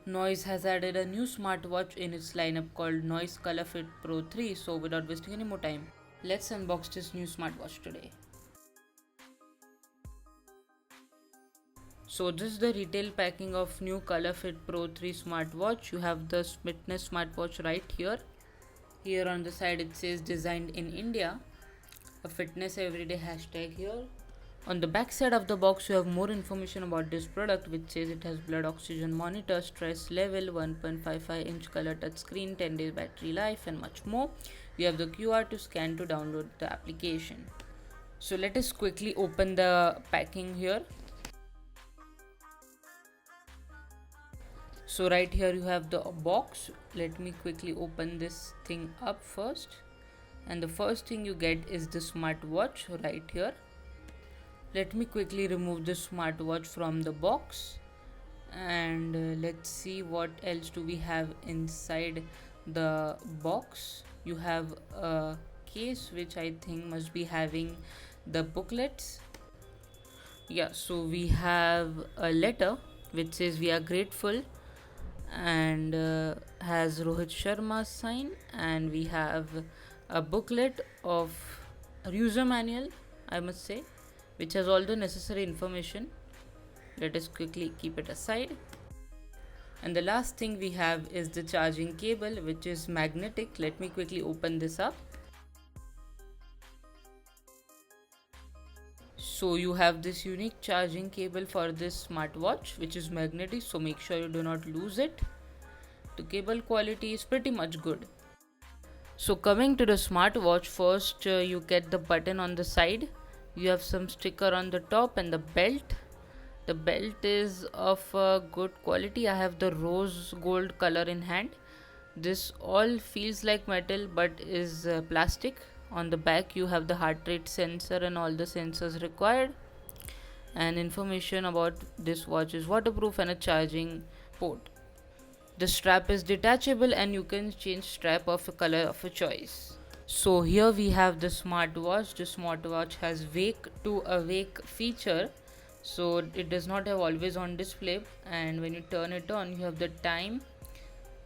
Noise has added a new smartwatch in its lineup called Noise Color Fit Pro 3. So without wasting any more time, let's unbox this new smartwatch today. So this is the retail packing of new Color Fit Pro 3 smartwatch. You have the fitness smartwatch right here. Here on the side it says designed in India. A fitness everyday hashtag here. On the back side of the box you have more information about this product, which says it has blood oxygen monitor, stress level, 1.55-inch color touchscreen, 10 days battery life and much more. You have the QR to scan to download the application. So let us quickly open the packing here. So right here you have the box. Let me quickly open this thing up first. And the first thing you get is the smartwatch right here. Let me quickly remove the smartwatch from the box, and let's see what else do we have inside the box. You have a case which I think must be having the booklets. Yeah, so we have a letter which says we are grateful, and has Rohit Sharma's sign, and we have a booklet of a user manual, I must say, which has all the necessary information. Let us quickly keep it aside. And the last thing we have is the charging cable, which is magnetic. Let me quickly open this up. So you have this unique charging cable for this smartwatch, which is magnetic, so make sure you do not lose it. The cable quality is pretty much good. So coming to the smartwatch, first you get the button on the side. You have some sticker on the top and the belt. The belt is of good quality. I have the rose gold color in hand. This all feels like metal but is plastic. On the back you have the heart rate sensor and all the sensors required. And information about this watch is waterproof and a charging port. The strap is detachable and you can change strap of a color of a choice. So here we have the smartwatch. The smartwatch has wake to awake feature, so it does not have always on display, and when you turn it on you have the time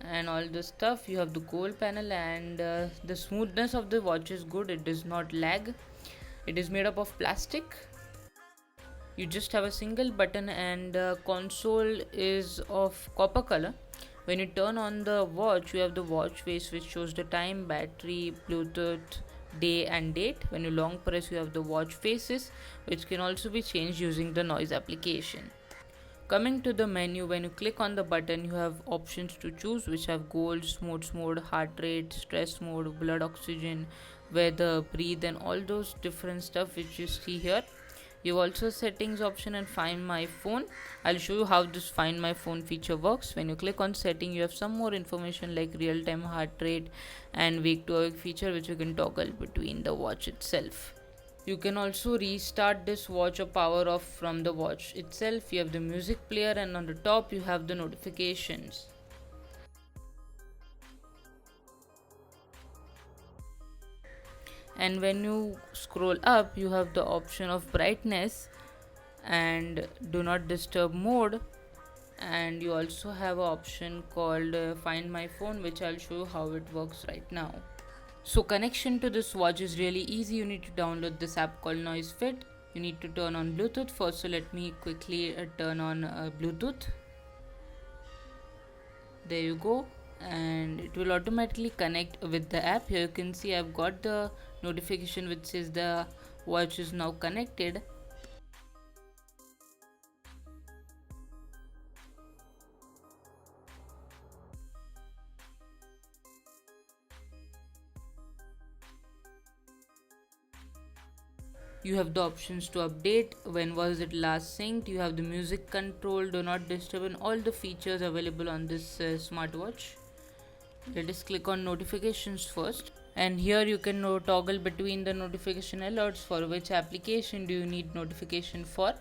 and all the stuff. You have the gold panel, and the smoothness of the watch is good. It does not lag. It is made up of plastic. You just have a single button, and console is of copper color. When you turn on the watch, you have the watch face which shows the time, battery, Bluetooth, day and date. When you long press, you have the watch faces, which can also be changed using the noise application. Coming to the menu, when you click on the button, you have options to choose, which have gold, sports mode, heart rate, stress mode, blood oxygen, weather, breathe, and all those different stuff which you see here. You have also settings option and find my phone. I'll show you how this find my phone feature works. When you click on setting, you have some more information like real time heart rate and wake to awake feature, which you can toggle between the watch itself. You can also restart this watch or power off from the watch itself. You have the music player, and on the top you have the notifications. And when you scroll up, you have the option of brightness and do not disturb mode, and you also have an option called find my phone, which I'll show you how it works right now. So connection to this watch is really easy. You need to download this app called NoiseFit. You need to turn on Bluetooth first, so let me quickly turn on Bluetooth. There you go, and it will automatically connect with the app. Here you can see I've got the notification which says the watch is now connected. You have the options to update, when was it last synced. You have the music control, do not disturb, and all the features available on this smartwatch. Let us click on notifications first, and here you can toggle between the notification alerts for which application do you need notification for,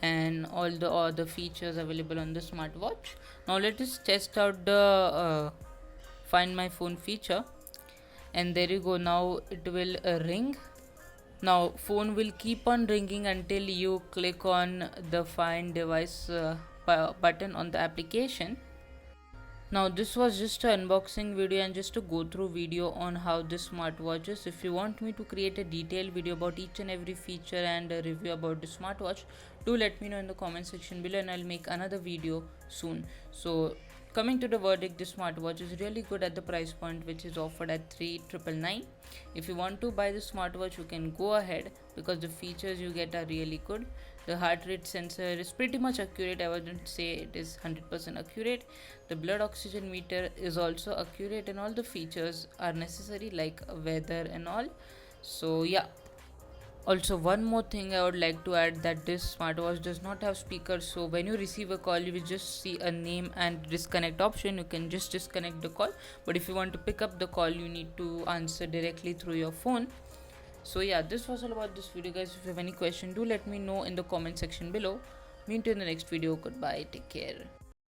and all the other features available on the smartwatch. Now let us test out the find my phone feature, and there you go. Now it will ring. Now phone will keep on ringing until you click on the find device button on the application. Now this was just an unboxing video and just a go through video on how this smartwatch is. If you want me to create a detailed video about each and every feature and a review about the smartwatch, do let me know in the comment section below and I'll make another video soon. So coming to the verdict, this smartwatch is really good at the price point which is offered at 3,999. If you want to buy the smartwatch, you can go ahead because the features you get are really good. The heart rate sensor is pretty much accurate. I wouldn't say it is 100% accurate. The blood oxygen meter is also accurate and all the features are necessary like weather and all. So yeah. Also, one more thing I would like to add, that this smartwatch does not have speakers, so when you receive a call you will just see a name and disconnect option. You can just disconnect the call, but if you want to pick up the call you need to answer directly through your phone. So yeah, this was all about this video guys. If you have any question, do let me know in the comment section below. Meet you in the next video. Goodbye, take care.